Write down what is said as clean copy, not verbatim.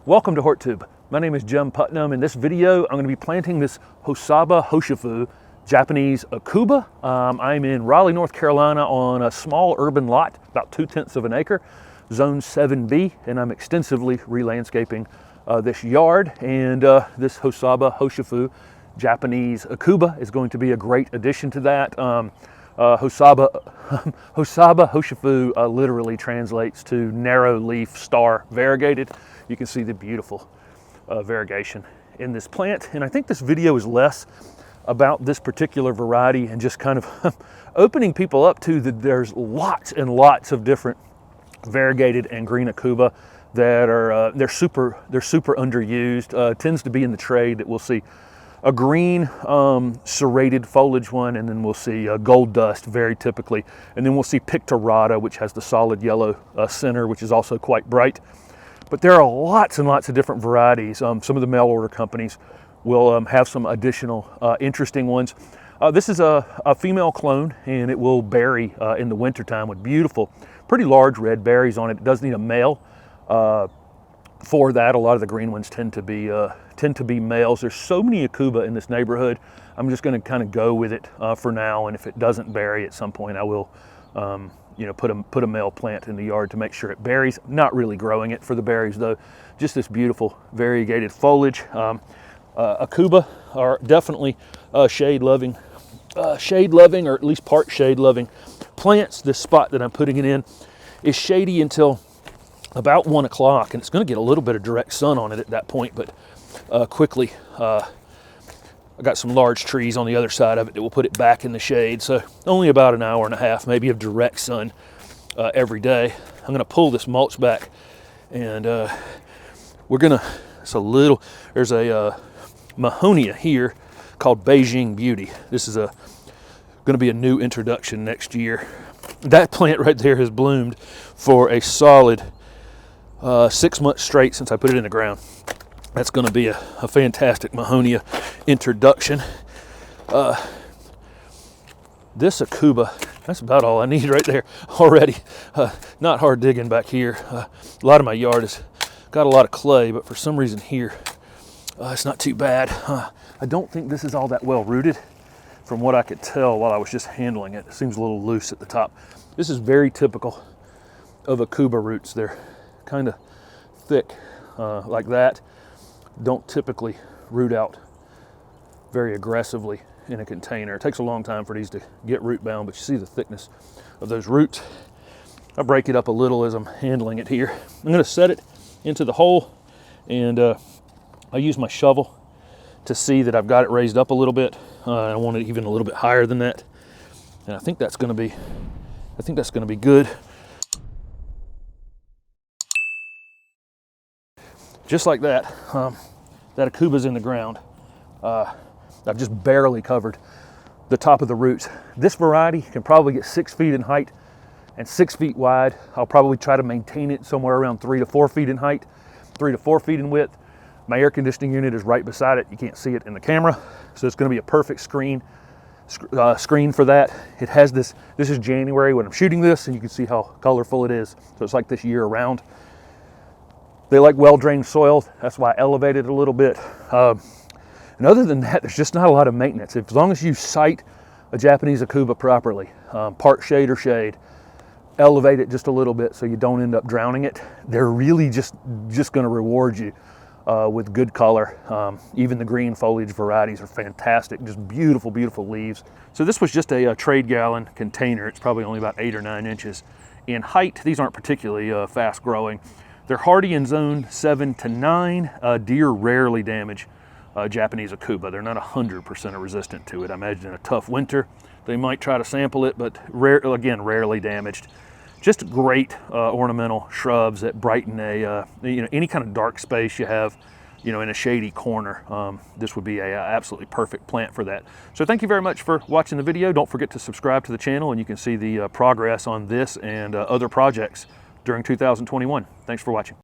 Welcome to HortTube. My name is Jim Putnam. In this video, I'm going to be planting this Hosoba Hoshifu Japanese Aucuba. I'm in Raleigh, North Carolina on a small urban lot, about 2/10 of an acre, zone 7B, and I'm extensively re-landscaping this yard, and this Hosoba Hoshifu Japanese Aucuba is going to be a great addition to that. Hosoba Hoshifu literally translates to narrow leaf star variegated. You can see the beautiful variegation in this plant, and I think this video is less about this particular variety and just kind of opening people up to that there's lots and lots of different variegated and green Aucuba that are they're super underused. Tends to be in the trade that we'll see a green serrated foliage one, and then we'll see gold dust very typically, and then we'll see pictorata, which has the solid yellow center, which is also quite bright. But there are lots and lots of different varieties. Some of the mail order companies will have some additional interesting ones. This is a female clone, and it will berry in the wintertime with beautiful, pretty large red berries on it. It does need a male for that. A lot of the green ones tend to be males. There's so many Aucuba in this neighborhood. I'm just going to kind of go with it for now, and if it doesn't berry at some point, I will put a male plant in the yard to make sure it berries. Not really growing it for the berries though. Just this beautiful variegated foliage. Aucuba are definitely shade loving, or at least part shade loving plants. This spot that I'm putting it in is shady until about 1 o'clock, and it's going to get a little bit of direct sun on it at that point, but quickly I got some large trees on the other side of it that will put it back in the shade. So only about an hour and a half maybe of direct sun every day. I'm going to pull this mulch back, and there's a MAHONIA here called BEIJING Beauty. This is going to be a new introduction next year. That plant right there has bloomed for a solid 6 months straight since I put it in the ground. That's going to be a fantastic MAHONIA introduction. This Aucuba, that's about all I need right there already. Not hard digging back here. A lot of my yard has got a lot of clay, but for some reason here, it's not too bad. I don't think this is all that well rooted from what I could tell while I was just handling it. It seems a little loose at the top. This is very typical of Aucuba roots. They're kind of thick like that. Don't typically root out very aggressively in a container. It takes a long time for these to get root bound, but you see the thickness of those roots. I break it up a little as I'm handling it here. I'm going to set it into the hole, and I use my shovel to see that I've got it raised up a little bit. I want it even a little bit higher than that, and I think that's going to be good. Just like that, that Aucuba's in the ground. I've just barely covered the top of the roots. This variety can probably get 6 feet in height and 6 feet wide. I'll probably try to maintain it somewhere around 3 to 4 feet in height, 3 to 4 feet in width. My air conditioning unit is right beside it. You can't see it in the camera, so it's going to be a perfect screen for that. It has this is January when I'm shooting this, and you can see how colorful it is. So it's like this year round. They like well-drained soil. That's why I elevated it a little bit. And other than that, there's just not a lot of maintenance. As long as you site a Japanese Aucuba properly, part shade or shade, elevate it just a little bit so you don't end up drowning it, they're really just going to reward you with good color. Even the green foliage varieties are fantastic. Just beautiful, beautiful leaves. So this was just a trade gallon container. It's probably only about 8 or 9 inches in height. These aren't particularly fast growing. They're hardy in zone 7 to 9. Deer rarely damage Japanese Aucuba. They're not 100% resistant to it. I imagine in a tough winter, they might try to sample it, but rarely damaged. Just great ornamental shrubs that brighten any kind of dark space you have, in a shady corner. This would be a absolutely perfect plant for that. So thank you very much for watching the video. Don't forget to subscribe to the channel, and you can see the progress on this and other projects during 2021. Thanks for watching.